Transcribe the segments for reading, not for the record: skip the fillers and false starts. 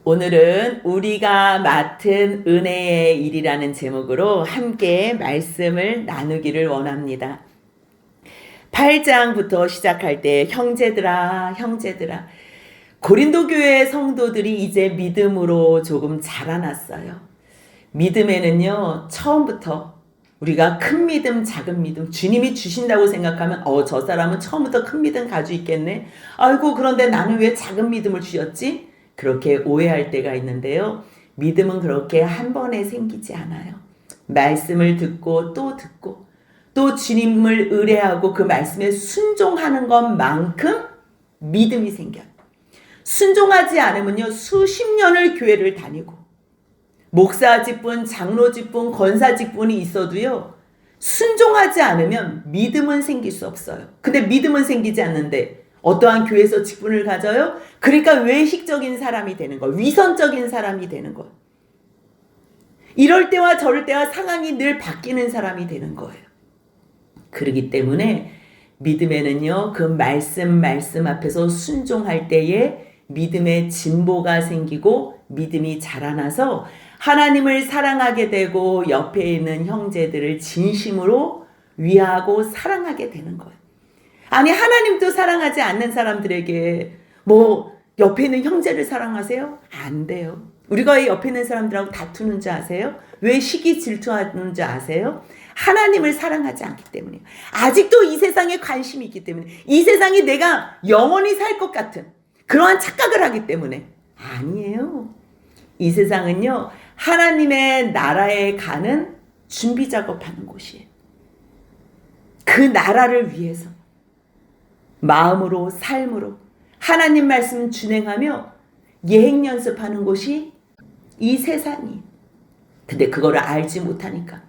오늘은 우리가 맡은 은혜의 일이라는 제목으로 함께 말씀을 나누기를 원합니다. 8장부터 시작할 때 형제들아 고린도 교회 성도들이 이제 믿음으로 조금 자라났어요. 믿음에는요, 처음부터 우리가 큰 믿음, 작은 믿음, 주님이 주신다고 생각하면 저 사람은 처음부터 큰 믿음 가지고 있겠네. 아이고, 그런데 나는 왜 작은 믿음을 주셨지? 그렇게 오해할 때가 있는데요. 믿음은 그렇게 한 번에 생기지 않아요. 말씀을 듣고 또 주님을 의뢰하고 그 말씀에 순종하는 것만큼 믿음이 생겨요. 순종하지 않으면요, 수십 년을 교회를 다니고 목사 직분, 장로 직분, 권사 직분이 있어도요, 순종하지 않으면 믿음은 생길 수 없어요. 근데 믿음은 생기지 않는데 어떠한 교회에서 직분을 가져요? 그러니까 외식적인 사람이 되는 거예요. 위선적인 사람이 되는 거예요. 이럴 때와 저럴 때와 상황이 늘 바뀌는 사람이 되는 거예요. 그렇기 때문에 믿음에는요, 그 말씀 앞에서 순종할 때에 믿음의 진보가 생기고 믿음이 자라나서 하나님을 사랑하게 되고 옆에 있는 형제들을 진심으로 위하고 사랑하게 되는 거예요. 아니, 하나님도 사랑하지 않는 사람들에게 옆에 있는 형제를 사랑하세요? 안 돼요. 우리가 옆에 있는 사람들하고 다투는 줄 아세요? 왜 시기 질투하는 줄 아세요? 하나님을 사랑하지 않기 때문이에요. 아직도 이 세상에 관심이 있기 때문에, 이 세상이 내가 영원히 살 것 같은 그러한 착각을 하기 때문에. 아니에요. 이 세상은요, 하나님의 나라에 가는 준비 작업하는 곳이에요. 그 나라를 위해서 마음으로, 삶으로 하나님 말씀 준행하며 예행 연습하는 곳이 이 세상이. 근데 그거를 알지 못하니까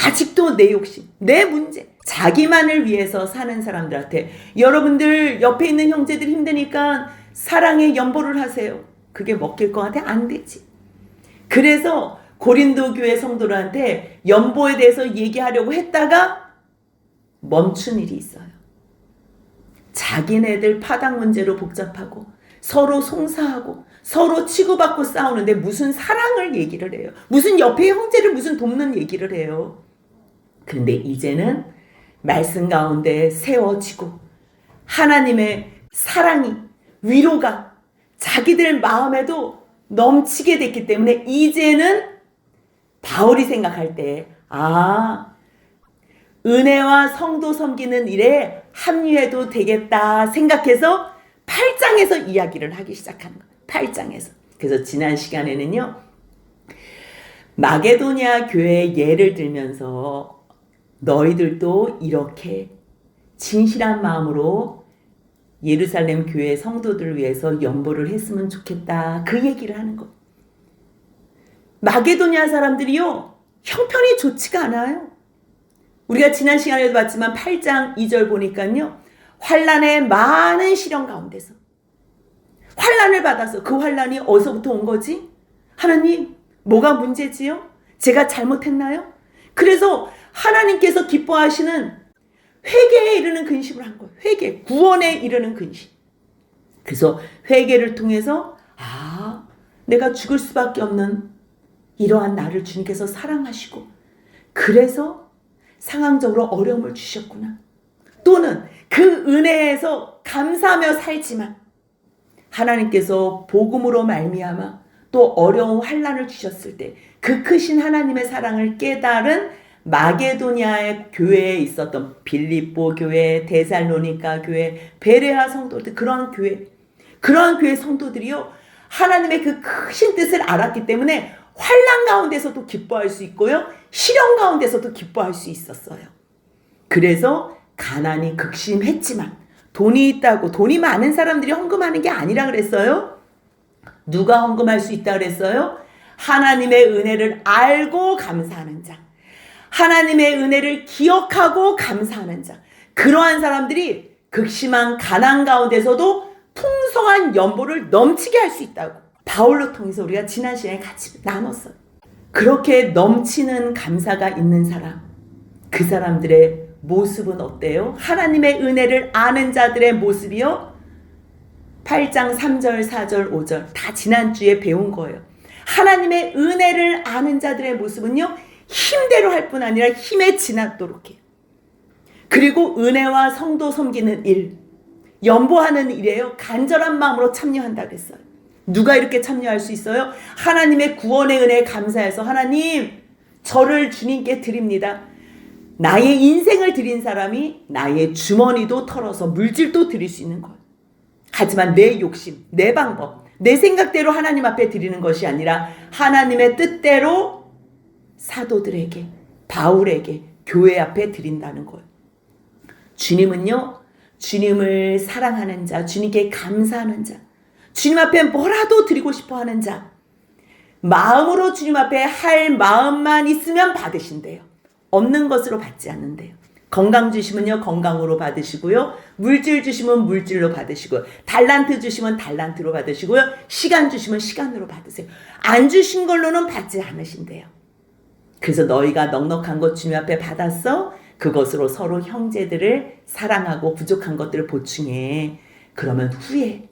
아직도 내 욕심, 내 문제, 자기만을 위해서 사는 사람들한테, 여러분들 옆에 있는 형제들 힘드니까 사랑의 연보를 하세요. 그게 먹힐 것 같아? 안 되지. 그래서 고린도 교회 성도들한테 연보에 대해서 얘기하려고 했다가 멈춘 일이 있어요. 자기네들 파당 문제로 복잡하고 서로 송사하고 서로 치고받고 싸우는데 무슨 사랑을 얘기를 해요. 무슨 옆에 형제를 무슨 돕는 얘기를 해요. 그런데 이제는 말씀 가운데 세워지고 하나님의 사랑이, 위로가 자기들 마음에도 넘치게 됐기 때문에 이제는 바울이 생각할 때 은혜와 성도 섬기는 일에 합류해도 되겠다 생각해서 8장에서 이야기를 하기 시작하는 거예요. 8장에서. 그래서 지난 시간에는요, 마게도냐 교회의 예를 들면서 너희들도 이렇게 진실한 마음으로 예루살렘 교회 성도들을 위해서 연보를 했으면 좋겠다, 그 얘기를 하는 거예요. 마게도냐 사람들이요, 형편이 좋지가 않아요. 우리가 지난 시간에도 봤지만 8장 2절 보니까요, 환난의 많은 시련 가운데서 환난을 받아서, 그 환난이 어디서부터 온 거지? 하나님, 뭐가 문제지요? 제가 잘못했나요? 그래서 하나님께서 기뻐하시는 회개에 이르는 근심을 한 거예요. 회개, 구원에 이르는 근심. 그래서 회개를 통해서 내가 죽을 수밖에 없는 이러한 나를 주님께서 사랑하시고 그래서 상황적으로 어려움을 주셨구나. 또는 그 은혜에서 감사하며 살지만 하나님께서 복음으로 말미암아 또 어려운 환난을 주셨을 때 그 크신 하나님의 사랑을 깨달은 마게도냐의 교회에 있었던 빌립보 교회, 데살로니가 교회, 베레아 성도들, 그러한 교회 성도들이요, 하나님의 그 크신 뜻을 알았기 때문에 환난 가운데서도 기뻐할 수 있고요, 시련 가운데서도 기뻐할 수 있었어요. 그래서 가난이 극심했지만 돈이 있다고, 돈이 많은 사람들이 헌금하는 게 아니라 그랬어요. 누가 헌금할 수 있다 그랬어요? 하나님의 은혜를 알고 감사하는 자, 하나님의 은혜를 기억하고 감사하는 자, 그러한 사람들이 극심한 가난 가운데서도 풍성한 연보를 넘치게 할 수 있다고 바울로 통해서 우리가 지난 시간에 같이 나눴어요. 그렇게 넘치는 감사가 있는 사람, 그 사람들의 모습은 어때요? 하나님의 은혜를 아는 자들의 모습이요, 8장 3절, 4절, 5절 다 지난주에 배운 거예요. 하나님의 은혜를 아는 자들의 모습은요, 힘대로 할 뿐 아니라 힘에 지나도록 해요. 그리고 은혜와 성도 섬기는 일, 연보하는 일에요, 간절한 마음으로 참여한다 그랬어요. 누가 이렇게 참여할 수 있어요? 하나님의 구원의 은혜에 감사해서 하나님, 저를 주님께 드립니다. 나의 인생을 드린 사람이 나의 주머니도 털어서 물질도 드릴 수 있는 거예요. 하지만 내 욕심, 내 방법, 내 생각대로 하나님 앞에 드리는 것이 아니라 하나님의 뜻대로 사도들에게, 바울에게, 교회 앞에 드린다는 거예요. 주님은요, 주님을 사랑하는 자, 주님께 감사하는 자, 주님 앞에 뭐라도 드리고 싶어 하는 자, 마음으로 주님 앞에 할 마음만 있으면 받으신대요. 없는 것으로 받지 않는데요. 건강 주시면요, 건강으로 받으시고요. 물질 주시면 물질로 받으시고요. 달란트 주시면 달란트로 받으시고요. 시간 주시면 시간으로 받으세요. 안 주신 걸로는 받지 않으신대요. 그래서 너희가 넉넉한 것 주님 앞에 받았어? 그것으로 서로 형제들을 사랑하고 부족한 것들을 보충해. 그러면 후에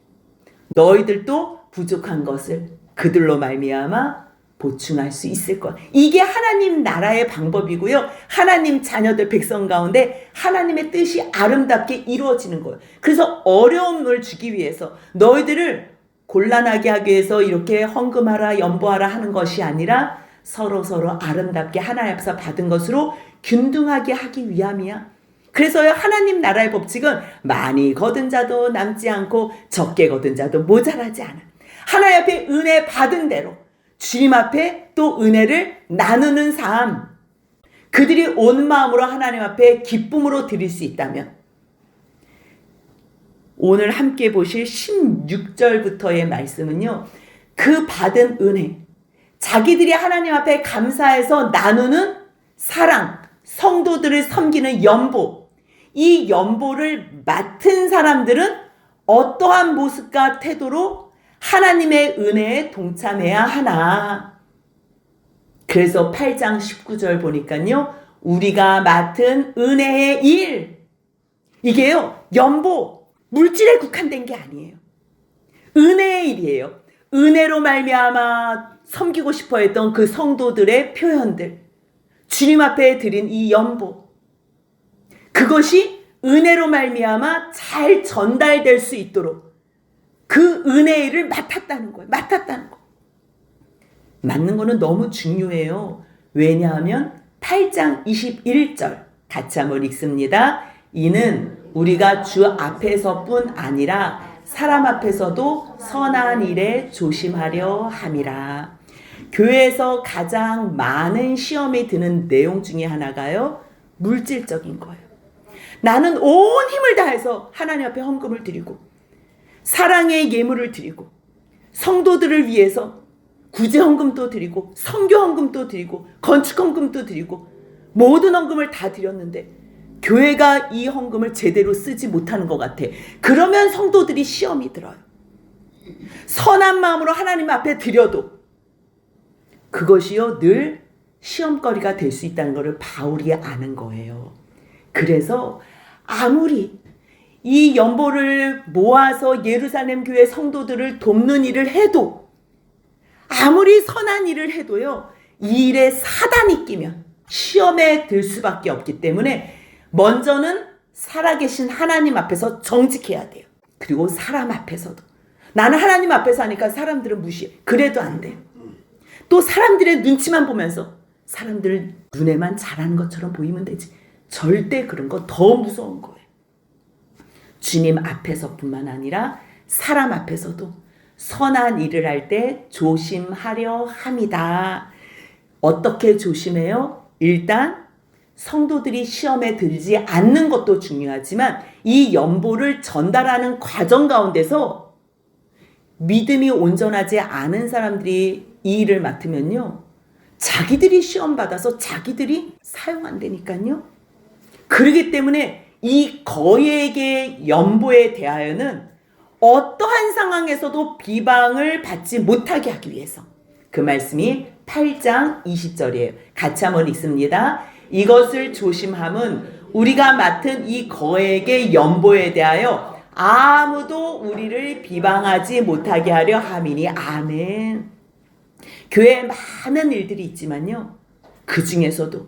너희들도 부족한 것을 그들로 말미암아 보충할 수 있을 거야. 이게 하나님 나라의 방법이고요. 하나님 자녀들 백성 가운데 하나님의 뜻이 아름답게 이루어지는 거예요. 그래서 어려움을 주기 위해서 너희들을 곤란하게 하기 위해서 이렇게 헌금하라, 연보하라 하는 것이 아니라 서로 아름답게 하나님 앞에서 받은 것으로 균등하게 하기 위함이야. 그래서 하나님 나라의 법칙은 많이 거둔 자도 남지 않고 적게 거둔 자도 모자라지 않아. 하나님 앞에 은혜 받은 대로 주님 앞에 또 은혜를 나누는 삶, 그들이 온 마음으로 하나님 앞에 기쁨으로 드릴 수 있다면, 오늘 함께 보실 16절부터의 말씀은요, 그 받은 은혜, 자기들이 하나님 앞에 감사해서 나누는 사랑, 성도들을 섬기는 연보, 이 연보를 맡은 사람들은 어떠한 모습과 태도로 하나님의 은혜에 동참해야 하나. 그래서 8장 19절 보니까요, 우리가 맡은 은혜의 일, 이게요, 연보, 물질에 국한된 게 아니에요. 은혜의 일이에요. 은혜로 말미암아 섬기고 싶어 했던 그 성도들의 표현들, 주님 앞에 드린 이 연보, 그것이 은혜로 말미암아 잘 전달될 수 있도록 그 은혜의 일을 맡았다는 거예요. 맡았다는 거. 맡는 거는 너무 중요해요. 왜냐하면 8장 21절 같이 한번 읽습니다. 이는 우리가 주 앞에서뿐 아니라 사람 앞에서도 선한 일에 조심하려 함이라. 교회에서 가장 많은 시험이 드는 내용 중에 하나가요, 물질적인 거예요. 나는 온 힘을 다해서 하나님 앞에 헌금을 드리고 사랑의 예물을 드리고 성도들을 위해서 구제 헌금도 드리고 선교 헌금도 드리고 건축 헌금도 드리고 모든 헌금을 다 드렸는데 교회가 이 헌금을 제대로 쓰지 못하는 것 같아. 그러면 성도들이 시험이 들어요. 선한 마음으로 하나님 앞에 드려도 그것이요, 늘 시험거리가 될 수 있다는 것을 바울이 아는 거예요. 그래서 아무리 이 연보를 모아서 예루살렘 교회 성도들을 돕는 일을 해도, 아무리 선한 일을 해도요, 이 일에 사단이 끼면 시험에 들 수밖에 없기 때문에 먼저는 살아계신 하나님 앞에서 정직해야 돼요. 그리고 사람 앞에서도. 나는 하나님 앞에서 하니까 사람들은 무시해. 그래도 안 돼요. 또 사람들의 눈치만 보면서 사람들 눈에만 잘하는 것처럼 보이면 되지. 절대 그런 거 더 무서운 거예요. 주님 앞에서뿐만 아니라 사람 앞에서도 선한 일을 할 때 조심하려 합니다. 어떻게 조심해요? 일단 성도들이 시험에 들지 않는 것도 중요하지만 이 연보를 전달하는 과정 가운데서 믿음이 온전하지 않은 사람들이 이 일을 맡으면요, 자기들이 시험 받아서 자기들이 사용 안 되니까요. 그렇기 때문에 이 거액의 연보에 대하여는 어떠한 상황에서도 비방을 받지 못하게 하기 위해서, 그 말씀이 8장 20절이에요. 같이 한번 읽습니다. 이것을 조심함은 우리가 맡은 이 거액의 연보에 대하여 아무도 우리를 비방하지 못하게 하려 함이니. 아멘. 교회에 많은 일들이 있지만요, 그 중에서도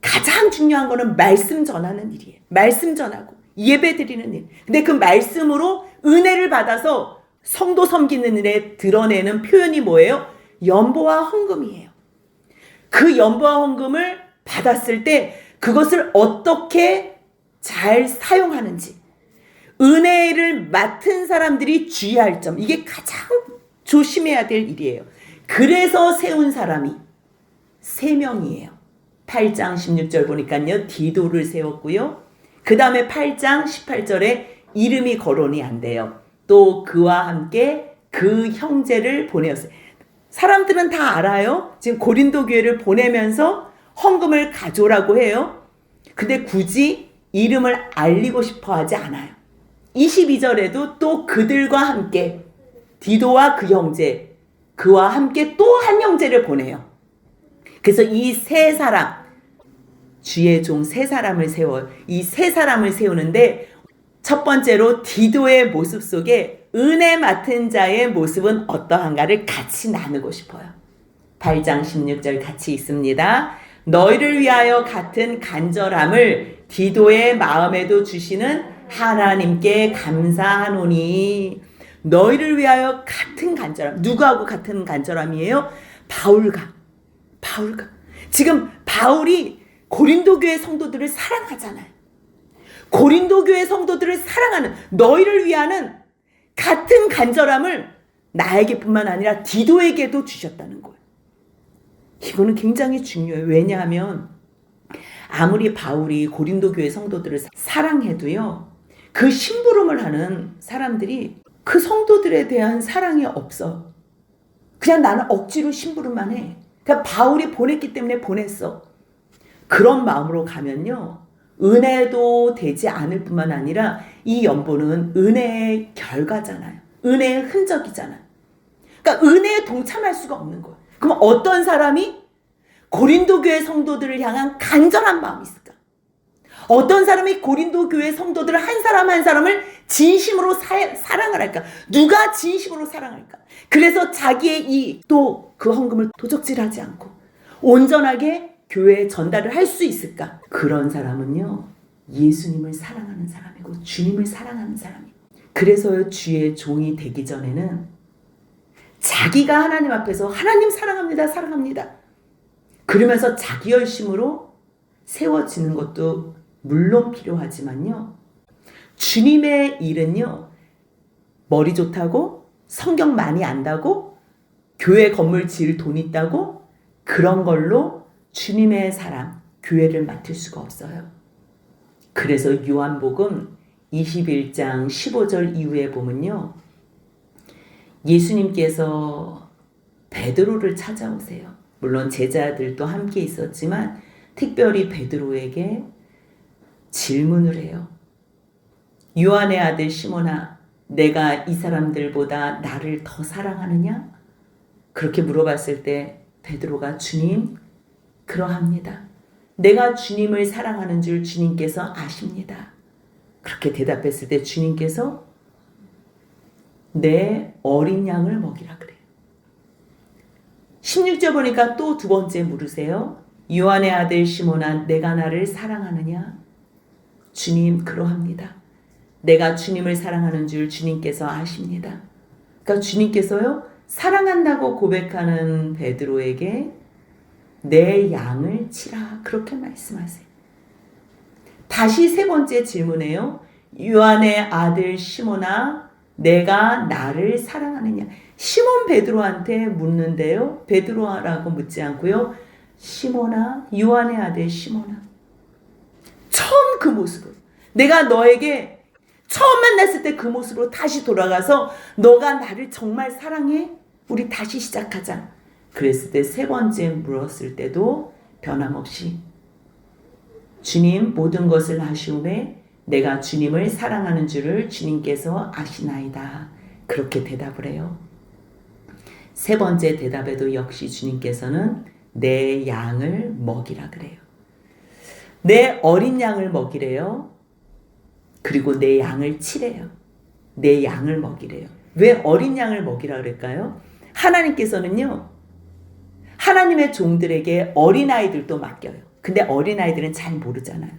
가장 중요한 거는 말씀 전하는 일이에요. 말씀 전하고 예배 드리는 일. 근데 그 말씀으로 은혜를 받아서 성도 섬기는 일에 드러내는 표현이 뭐예요? 연보와 헌금이에요. 그 연보와 헌금을 받았을 때 그것을 어떻게 잘 사용하는지, 은혜를 맡은 사람들이 주의할 점, 이게 가장 조심해야 될 일이에요. 그래서 세운 사람이 3명이에요. 8장 16절 보니까요, 디도를 세웠고요. 그 다음에 8장 18절에 이름이 거론이 안 돼요. 또 그와 함께 그 형제를 보내었어요. 사람들은 다 알아요. 지금 고린도 교회를 보내면서 헌금을 가져오라고 해요. 근데 굳이 이름을 알리고 싶어 하지 않아요. 22절에도 또 그들과 함께 디도와 그 형제, 그와 함께 또 한 형제를 보내요. 그래서 이 3사람, 주의 종 3사람을 세워요. 이 3사람을 세우는데 첫 번째로 디도의 모습 속에 은혜 맡은 자의 모습은 어떠한가를 같이 나누고 싶어요. 8장 16절 같이 있습니다. 너희를 위하여 같은 간절함을 디도의 마음에도 주시는 하나님께 감사하노니. 너희를 위하여 같은 간절함. 누구하고 같은 간절함이에요? 바울과. 지금 바울이 고린도 교회 성도들을 사랑하잖아요. 고린도 교회 성도들을 사랑하는, 너희를 위하는 같은 간절함을 나에게뿐만 아니라 디도에게도 주셨다는 거예요. 이거는 굉장히 중요해요. 왜냐하면 아무리 바울이 고린도 교회 성도들을 사랑해도요, 그 심부름을 하는 사람들이 그 성도들에 대한 사랑이 없어. 그냥 나는 억지로 심부름만 해. 그냥 바울이 보냈기 때문에 보냈어. 그런 마음으로 가면요, 은혜도 되지 않을 뿐만 아니라 이 연보는 은혜의 결과잖아요. 은혜의 흔적이잖아요. 그러니까 은혜에 동참할 수가 없는 거예요. 그럼 어떤 사람이 고린도 교회 성도들을 향한 간절한 마음이 있을까? 어떤 사람이 고린도 교회 성도들 한 사람 한 사람을 진심으로 사랑을 할까? 누가 진심으로 사랑할까? 그래서 자기의 이익도 그 헌금을 도적질하지 않고 온전하게 교회에 전달을 할 수 있을까? 그런 사람은요, 예수님을 사랑하는 사람이고 주님을 사랑하는 사람이에요. 그래서 주의 종이 되기 전에는 자기가 하나님 앞에서 하나님 사랑합니다. 그러면서 자기 열심으로 세워지는 것도 물론 필요하지만요, 주님의 일은요, 머리 좋다고, 성경 많이 안다고, 교회 건물 지을 돈 있다고, 그런 걸로 주님의 사람, 교회를 맡을 수가 없어요. 그래서 요한복음 21장 15절 이후에 보면요, 예수님께서 베드로를 찾아오세요. 물론 제자들도 함께 있었지만 특별히 베드로에게 질문을 해요. 요한의 아들 시몬아, 내가 이 사람들보다 나를 더 사랑하느냐? 그렇게 물어봤을 때 베드로가 주님, 그러합니다. 내가 주님을 사랑하는 줄 주님께서 아십니다. 그렇게 대답했을 때 주님께서 내 어린 양을 먹이라 그래요. 16절 보니까 또 두 번째 물으세요. 요한의 아들 시몬아, 내가 나를 사랑하느냐? 주님, 그러합니다. 내가 주님을 사랑하는 줄 주님께서 아십니다. 그러니까 주님께서요, 사랑한다고 고백하는 베드로에게 내 양을 치라, 그렇게 말씀하세요. 다시 세 번째 질문해요. 요한의 아들 시몬아, 내가 나를 사랑하느냐? 시몬 베드로한테 묻는데요, 베드로라고 묻지 않고요, 시몬아, 요한의 아들 시몬아. 처음 그 모습으로, 내가 너에게 처음 만났을 때 그 모습으로 다시 돌아가서 너가 나를 정말 사랑해? 우리 다시 시작하자. 그랬을 때 세 번째 물었을 때도 변함없이 주님, 모든 것을 아시오매 내가 주님을 사랑하는 줄을 주님께서 아시나이다. 그렇게 대답을 해요. 세 번째 대답에도 역시 주님께서는 내 양을 먹이라 그래요. 내 어린 양을 먹이래요. 그리고 내 양을 치래요. 내 양을 먹이래요. 왜 어린 양을 먹이라 그럴까요? 하나님께서는요, 하나님의 종들에게 어린아이들도 맡겨요. 근데 어린아이들은 잘 모르잖아요.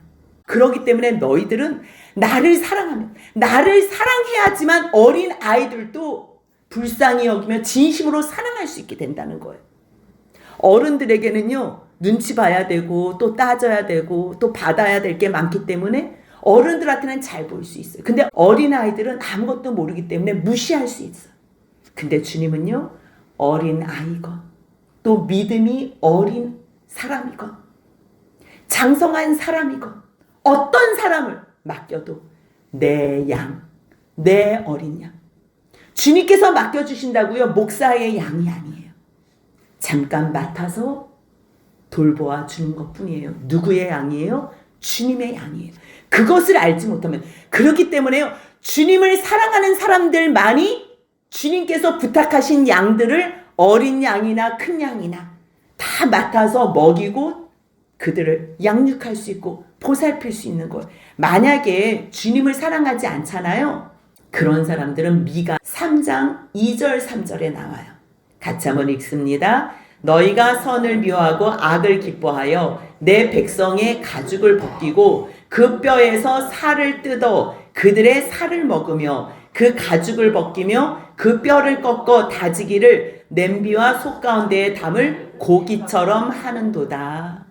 그렇기 때문에 너희들은 나를 사랑하면, 나를 사랑해야지만 어린아이들도 불쌍히 여기며 진심으로 사랑할 수 있게 된다는 거예요. 어른들에게는요, 눈치 봐야 되고 또 따져야 되고 또 받아야 될 게 많기 때문에 어른들한테는 잘 보일 수 있어요. 근데 어린아이들은 아무것도 모르기 때문에 무시할 수 있어요. 근데 주님은요, 어린아이건 또 믿음이 어린 사람이건 장성한 사람이건 어떤 사람을 맡겨도 내 양, 내 어린 양. 주님께서 맡겨주신다고요, 목사의 양이 아니에요. 잠깐 맡아서 돌보아 주는 것뿐이에요. 누구의 양이에요? 주님의 양이에요. 그것을 알지 못하면, 그렇기 때문에요, 주님을 사랑하는 사람들만이 주님께서 부탁하신 양들을 어린 양이나 큰 양이나 다 맡아서 먹이고 그들을 양육할 수 있고 보살필 수 있는 거예요. 만약에 주님을 사랑하지 않잖아요. 그런 사람들은 미가 3장 2절 3절에 나와요. 같이 한번 읽습니다. 너희가 선을 미워하고 악을 기뻐하여 내 백성의 가죽을 벗기고 그 뼈에서 살을 뜯어 그들의 살을 먹으며 그 가죽을 벗기며 그 뼈를 꺾어 다지기를 냄비와 속 가운데에 담을 고기처럼 하는도다.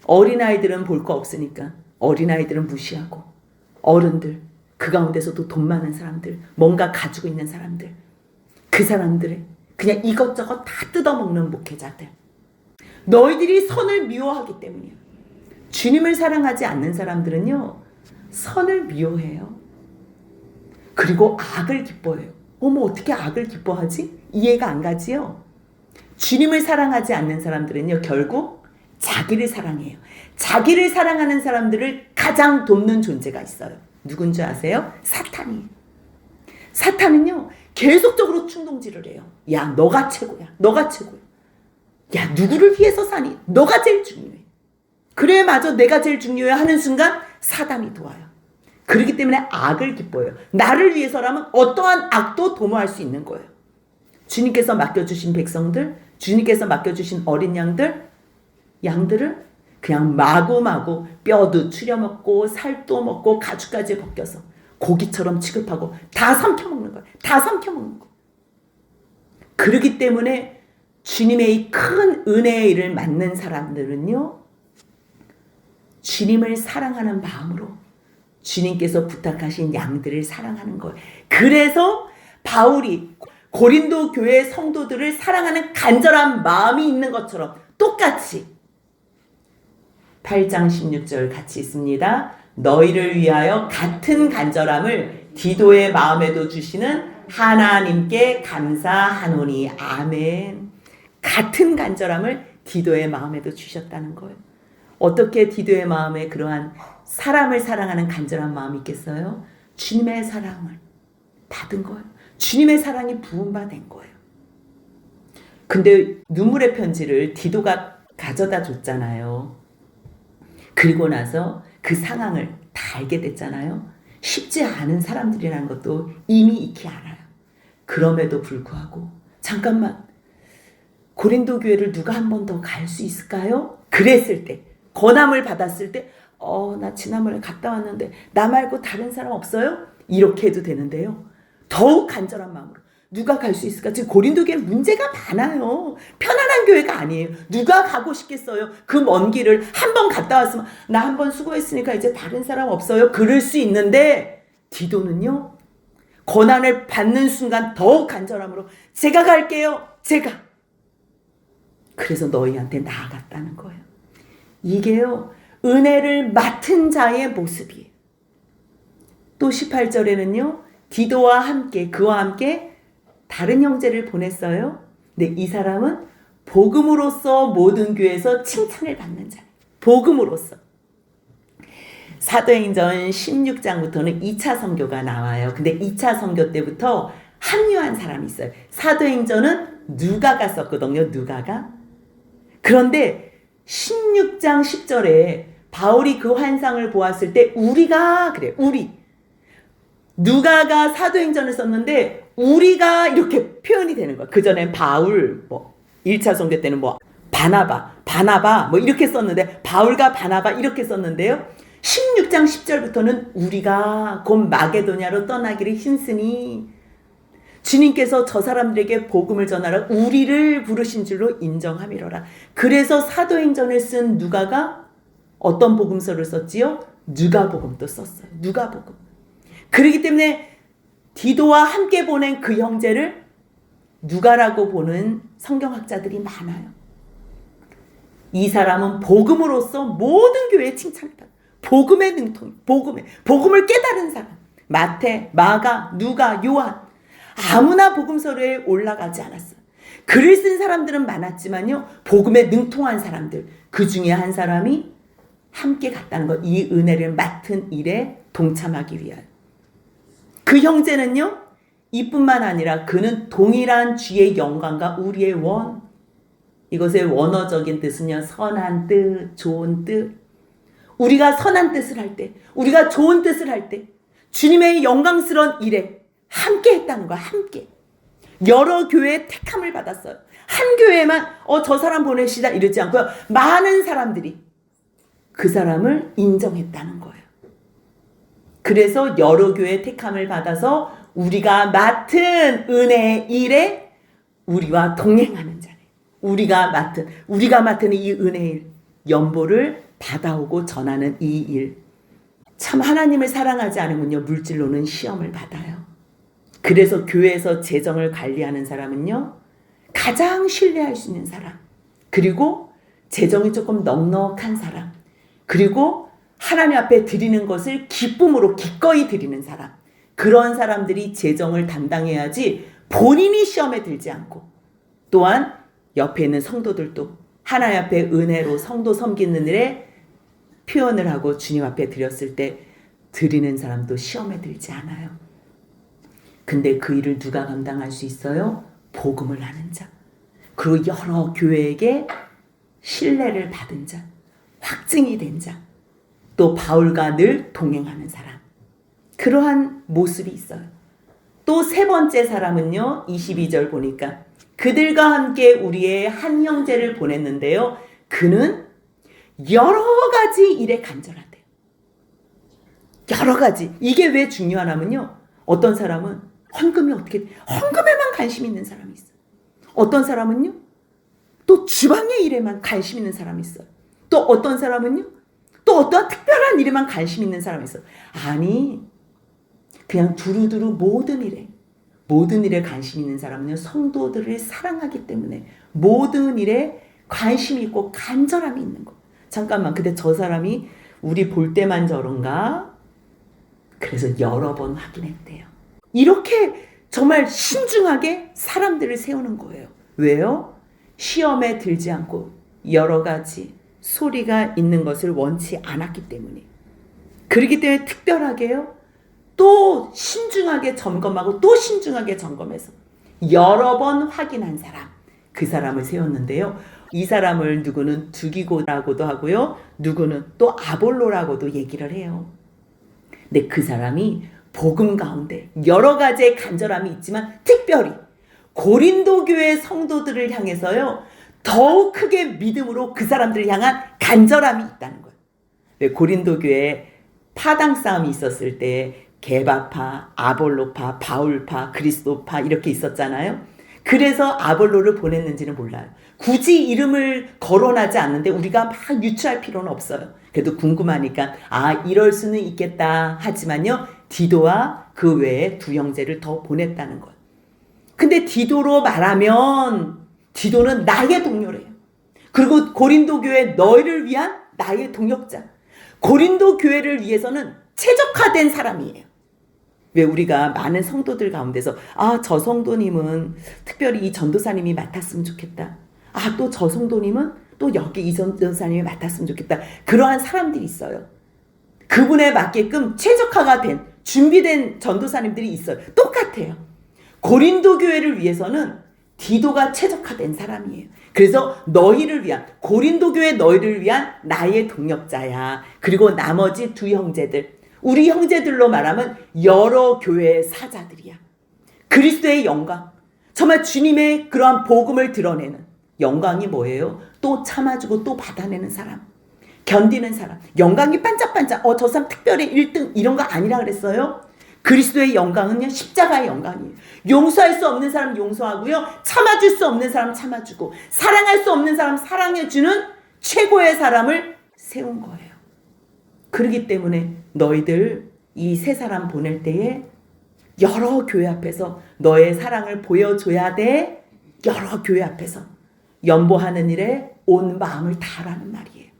어린아이들은 볼 거 없으니까 어린아이들은 무시하고, 어른들, 그 가운데서도 돈 많은 사람들, 뭔가 가지고 있는 사람들, 그 사람들을 그냥 이것저것 다 뜯어먹는 목회자들. 너희들이 선을 미워하기 때문이야. 주님을 사랑하지 않는 사람들은요, 선을 미워해요. 그리고 악을 기뻐해요. 어머, 어떻게 악을 기뻐하지? 이해가 안 가지요? 주님을 사랑하지 않는 사람들은요, 결국 자기를 사랑해요. 자기를 사랑하는 사람들을 가장 돕는 존재가 있어요. 누군지 아세요? 사탄이에요. 사탄은요, 계속적으로 충동질을 해요. 야, 너가 최고야. 너가 최고야. 야, 누구를 위해서 사니? 너가 제일 중요해. 그래, 맞아. 내가 제일 중요해 하는 순간 사단이 도와요. 그렇기 때문에 악을 기뻐해요. 나를 위해서라면 어떠한 악도 도모할 수 있는 거예요. 주님께서 맡겨주신 백성들, 주님께서 맡겨주신 어린 양들을 그냥 마구마구 뼈도 추려먹고 살도 먹고 가죽까지 벗겨서 고기처럼 취급하고 다 삼켜먹는 거예요. 다 삼켜먹는 거예요. 그렇기 때문에 주님의 이 큰 은혜의 일을 맡는 사람들은요, 주님을 사랑하는 마음으로 주님께서 부탁하신 양들을 사랑하는 거예요. 그래서 바울이 고린도 교회 성도들을 사랑하는 간절한 마음이 있는 것처럼 똑같이 8장 16절 같이 있습니다. 너희를 위하여 같은 간절함을 디도의 마음에도 주시는 하나님께 감사하노니. 아멘. 같은 간절함을 디도의 마음에도 주셨다는 거예요. 어떻게 디도의 마음에 그러한 사람을 사랑하는 간절한 마음이 있겠어요? 주님의 사랑을 받은 거예요. 주님의 사랑이 부음받은 거예요. 근데 눈물의 편지를 디도가 가져다 줬잖아요. 그리고 나서 그 상황을 다 알게 됐잖아요. 쉽지 않은 사람들이라는 것도 이미 익히 알아요. 그럼에도 불구하고 잠깐만, 고린도 교회를 누가 한 번 더 갈 수 있을까요? 그랬을 때, 권함을 받았을 때, 나 지난번에 갔다 왔는데 나 말고 다른 사람 없어요? 이렇게 해도 되는데요. 더욱 간절한 마음으로 누가 갈 수 있을까? 지금 고린도 교회는 문제가 많아요. 편안한 교회가 아니에요. 누가 가고 싶겠어요? 그 먼 길을 한 번 갔다 왔으면 나 한 번 수고했으니까 이제 다른 사람 없어요? 그럴 수 있는데 디도는요, 고난을 받는 순간 더욱 간절함으로 제가 갈게요. 제가. 그래서 너희한테 나아갔다는 거예요. 이게요, 은혜를 맡은 자의 모습이에요. 또 18절에는요, 디도와 함께, 그와 함께 다른 형제를 보냈어요. 근데 이 사람은 복음으로써 모든 교회에서 칭찬을 받는 자예요. 복음으로써. 사도행전 16장부터는 2차 선교가 나와요. 근데 2차 선교 때부터 합류한 사람이 있어요. 사도행전은 누가가 썼거든요. 누가가. 그런데 16장 10절에 바울이 그 환상을 보았을 때 우리가 그래 우리 누가가 사도행전을 썼는데 우리가 이렇게 표현이 되는 거야. 그전엔 바울 1차 선교 때는 바나바 이렇게 썼는데 바울과 바나바 이렇게 썼는데요. 16장 10절부터는 우리가 곧 마게도냐로 떠나기를 힘쓰니 주님께서 저 사람들에게 복음을 전하라 우리를 부르신 줄로 인정함이로라. 그래서 사도행전을 쓴 누가가 어떤 복음서를 썼지요? 누가복음도 썼어요. 누가복음. 그렇기 때문에 디도와 함께 보낸 그 형제를 누가라고 보는 성경학자들이 많아요. 이 사람은 복음으로써 모든 교회에 칭찬을 받아요. 복음의 능통, 복음을 깨달은 사람. 마태, 마가, 누가, 요한. 아무나 복음서류에 올라가지 않았어요. 글을 쓴 사람들은 많았지만요. 복음에 능통한 사람들. 그 중에 한 사람이 함께 갔다는 것. 이 은혜를 맡은 일에 동참하기 위하여. 그 형제는요. 이뿐만 아니라 그는 동일한 주의 영광과 우리의 원. 이것의 원어적인 뜻은요. 선한 뜻, 좋은 뜻. 우리가 선한 뜻을 할 때, 우리가 좋은 뜻을 할 때 주님의 영광스러운 일에 함께 했다는 거야. 함께. 여러 교회의 택함을 받았어요. 한 교회만 저 사람 보내시다 이러지 않고요. 많은 사람들이 그 사람을 인정했다는 거예요. 그래서 여러 교회의 택함을 받아서 우리가 맡은 은혜의 일에 우리와 동행하는 자네. 우리가 맡은 이 은혜의 일, 연보를 받아오고 전하는 이 일. 참 하나님을 사랑하지 않으면요. 물질로는 시험을 받아요. 그래서 교회에서 재정을 관리하는 사람은요. 가장 신뢰할 수 있는 사람. 그리고 재정이 조금 넉넉한 사람. 그리고 하나님 앞에 드리는 것을 기쁨으로 기꺼이 드리는 사람. 그런 사람들이 재정을 담당해야지 본인이 시험에 들지 않고 또한 옆에 있는 성도들도 하나님 앞에 은혜로 성도 섬기는 일에 표현을 하고 주님 앞에 드렸을 때 드리는 사람도 시험에 들지 않아요. 근데 그 일을 누가 감당할 수 있어요? 복음을 아는 자. 그리고 여러 교회에게 신뢰를 받은 자. 확증이 된 자. 또 바울과 늘 동행하는 사람. 그러한 모습이 있어요. 또 세 번째 사람은요. 22절 보니까 그들과 함께 우리의 한 형제를 보냈는데요. 그는 여러 가지 일에 간절하대요. 여러 가지. 이게 왜 중요하냐면요. 어떤 사람은 헌금에만 관심 있는 사람이 있어요. 어떤 사람은요. 또 주방의 일에만 관심 있는 사람이 있어요. 또 어떤 사람은요. 또 어떠한 특별한 일에만 관심 있는 사람이 있어요. 아니, 그냥 두루두루 모든 일에 관심 있는 사람은요. 성도들을 사랑하기 때문에 모든 일에 관심 있고 간절함이 있는 거. 잠깐만, 근데 저 사람이 우리 볼 때만 저런가? 그래서 여러 번 확인했대요. 이렇게 정말 신중하게 사람들을 세우는 거예요. 왜요? 시험에 들지 않고 여러 가지 소리가 있는 것을 원치 않았기 때문에. 그렇기 때문에 특별하게요. 또 신중하게 점검하고 또 신중하게 점검해서 여러 번 확인한 사람. 그 사람을 세웠는데요. 이 사람을 누구는 두기고라고도 하고요. 누구는 또 아볼로라고도 얘기를 해요. 근데 그 사람이 복음 가운데 여러 가지의 간절함이 있지만 특별히 고린도 교회 성도들을 향해서요. 더욱 크게 믿음으로 그 사람들을 향한 간절함이 있다는 거예요. 왜 고린도 교회에 파당 싸움이 있었을 때 게바파, 아볼로파, 바울파, 그리스도파 이렇게 있었잖아요. 그래서 아볼로를 보냈는지는 몰라요. 굳이 이름을 거론하지 않는데 우리가 막 유추할 필요는 없어요. 그래도 궁금하니까 이럴 수는 있겠다 하지만요. 디도와 그 외에 두 형제를 더 보냈다는 거예요. 근데 디도로 말하면 디도는 나의 동료래요. 그리고 고린도 교회 너희를 위한 나의 동역자. 고린도 교회를 위해서는 최적화된 사람이에요. 왜 우리가 많은 성도들 가운데서 저 성도님은 특별히 이 전도사님이 맡았으면 좋겠다. 또 저 성도님은 또 여기 이 전도사님이 맡았으면 좋겠다. 그러한 사람들이 있어요. 그분에 맞게끔 최적화가 된 준비된 전도사님들이 있어요. 똑같아요. 고린도 교회를 위해서는 디도가 최적화된 사람이에요. 그래서 너희를 위한, 고린도 교회 너희를 위한 나의 동역자야. 그리고 나머지 두 형제들, 우리 형제들로 말하면 여러 교회의 사자들이야. 그리스도의 영광, 정말 주님의 그러한 복음을 드러내는 영광이 뭐예요? 또 참아주고 또 받아내는 사람, 견디는 사람. 영광이 반짝반짝 저 사람 특별히 1등 이런 거 아니라 그랬어요. 그리스도의 영광은요, 십자가의 영광이에요. 용서할 수 없는 사람 용서하고요, 참아줄 수 없는 사람 참아주고, 사랑할 수 없는 사람 사랑해주는 최고의 사람을 세운 거예요. 그렇기 때문에 너희들 이 세 사람 보낼 때에 여러 교회 앞에서 너의 사랑을 보여줘야 돼. 여러 교회 앞에서 연보하는 일에 온 마음을 다하라는 말이에요.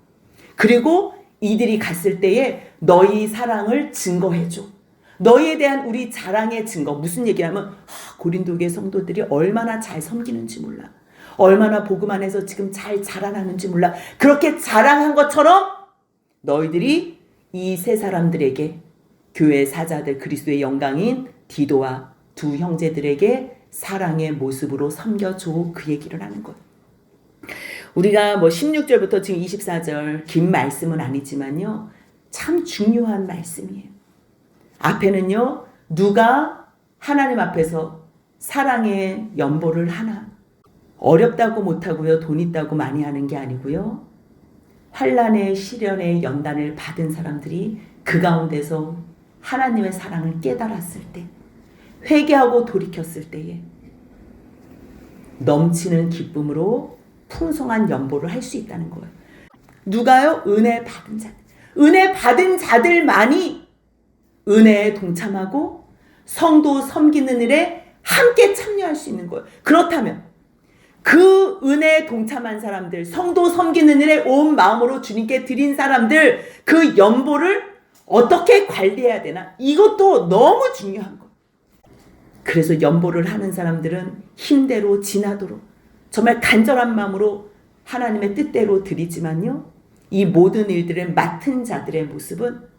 그리고 이들이 갔을 때에 너희 사랑을 증거해줘. 너희에 대한 우리 자랑의 증거. 무슨 얘기냐면 고린도교회 성도들이 얼마나 잘 섬기는지 몰라. 얼마나 복음 안에서 지금 잘 자라나는지 몰라. 그렇게 자랑한 것처럼 너희들이 이 세 사람들에게, 교회 사자들, 그리스도의 영광인 디도와 두 형제들에게 사랑의 모습으로 섬겨줘. 그 얘기를 하는 거예요. 우리가 16절부터 지금 24절 긴 말씀은 아니지만요, 참 중요한 말씀이에요. 앞에는요, 누가 하나님 앞에서 사랑의 연보를 하나, 어렵다고 못하고요, 돈 있다고 많이 하는 게 아니고요, 환난의 시련의 연단을 받은 사람들이 그 가운데서 하나님의 사랑을 깨달았을 때, 회개하고 돌이켰을 때에 넘치는 기쁨으로 풍성한 연보를 할 수 있다는 거예요. 누가요? 은혜 받은 자들. 은혜 받은 자들만이 은혜에 동참하고 성도 섬기는 일에 함께 참여할 수 있는 거예요. 그렇다면 그 은혜에 동참한 사람들, 성도 섬기는 일에 온 마음으로 주님께 드린 사람들, 그 연보를 어떻게 관리해야 되나? 이것도 너무 중요한 거예요. 그래서 연보를 하는 사람들은 힘대로 지나도록 정말 간절한 마음으로 하나님의 뜻대로 드리지만요, 이 모든 일들을 맡은 자들의 모습은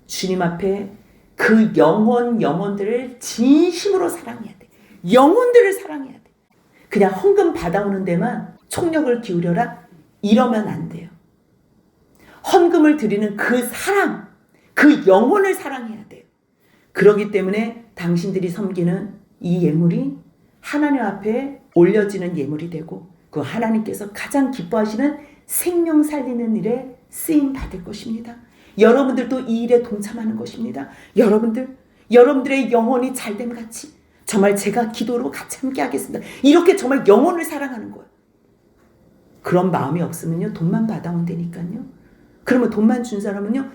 주님 앞에 그 영혼들을 진심으로 사랑해야 돼. 영혼들을 사랑해야 돼. 그냥 헌금 받아오는 데만 총력을 기울여라? 이러면 안 돼요. 헌금을 드리는 그 사랑, 그 영혼을 사랑해야 돼요. 그렇기 때문에 당신들이 섬기는 이 예물이 하나님 앞에 올려지는 예물이 되고, 그 하나님께서 가장 기뻐하시는 생명 살리는 일에 쓰임 받을 것입니다. 여러분들도 이 일에 동참하는 것입니다. 여러분들의 영혼이 잘됨 같이 정말 제가 기도로 같이 함께 하겠습니다. 이렇게 정말 영혼을 사랑하는 거예요. 그런 마음이 없으면요, 돈만 받아온다니까요. 그러면 돈만 준 사람은요,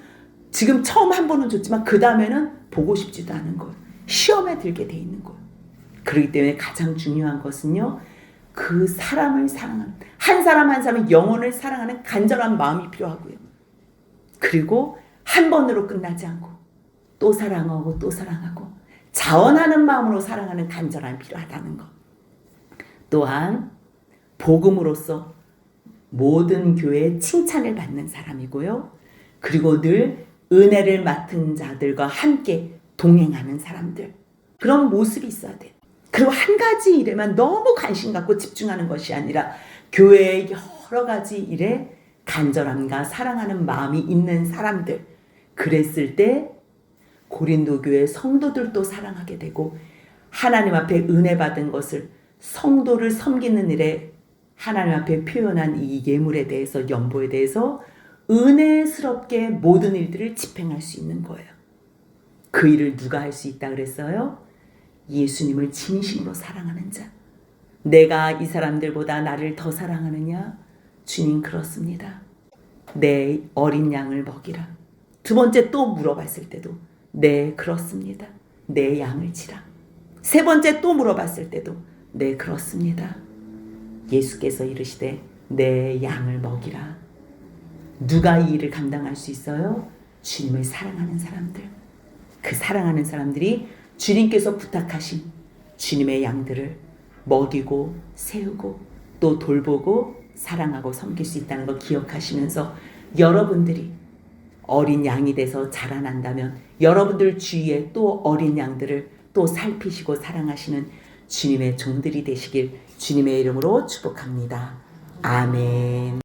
지금 처음 한 번은 줬지만 그 다음에는 보고 싶지도 않은 거예요. 시험에 들게 돼 있는 거예요. 그렇기 때문에 가장 중요한 것은요, 그 사람을 사랑하는, 한 사람 한 사람의 영혼을 사랑하는 간절한 마음이 필요하고요. 그리고 한 번으로 끝나지 않고 또 사랑하고 또 사랑하고 자원하는 마음으로 사랑하는 간절함이 필요하다는 것. 또한 복음으로써 모든 교회의 칭찬을 받는 사람이고요. 그리고 늘 은혜를 맡은 자들과 함께 동행하는 사람들. 그런 모습이 있어야 돼요. 그리고 한 가지 일에만 너무 관심 갖고 집중하는 것이 아니라 교회의 여러 가지 일에 간절함과 사랑하는 마음이 있는 사람들. 그랬을 때 고린도 교회 성도들도 사랑하게 되고, 하나님 앞에 은혜 받은 것을 성도를 섬기는 일에 하나님 앞에 표현한 이 예물에 대해서, 연보에 대해서 은혜스럽게 모든 일들을 집행할 수 있는 거예요. 그 일을 누가 할 수 있다 그랬어요? 예수님을 진심으로 사랑하는 자. 내가 이 사람들보다 나를 더 사랑하느냐? 주님, 그렇습니다. 내 어린 양을 먹이라. 두 번째 또 물어봤을 때도 네, 그렇습니다. 내 양을 치라. 세 번째 또 물어봤을 때도 네, 그렇습니다. 예수께서 이르시되 내 양을 먹이라. 누가 이 일을 감당할 수 있어요? 주님을 사랑하는 사람들. 그 사랑하는 사람들이 주님께서 부탁하신 주님의 양들을 먹이고 세우고 또 돌보고 사랑하고 섬길 수 있다는 걸 기억하시면서, 여러분들이 어린 양이 돼서 자라난다면 여러분들 주위에 또 어린 양들을 또 살피시고 사랑하시는 주님의 종들이 되시길 주님의 이름으로 축복합니다. 아멘.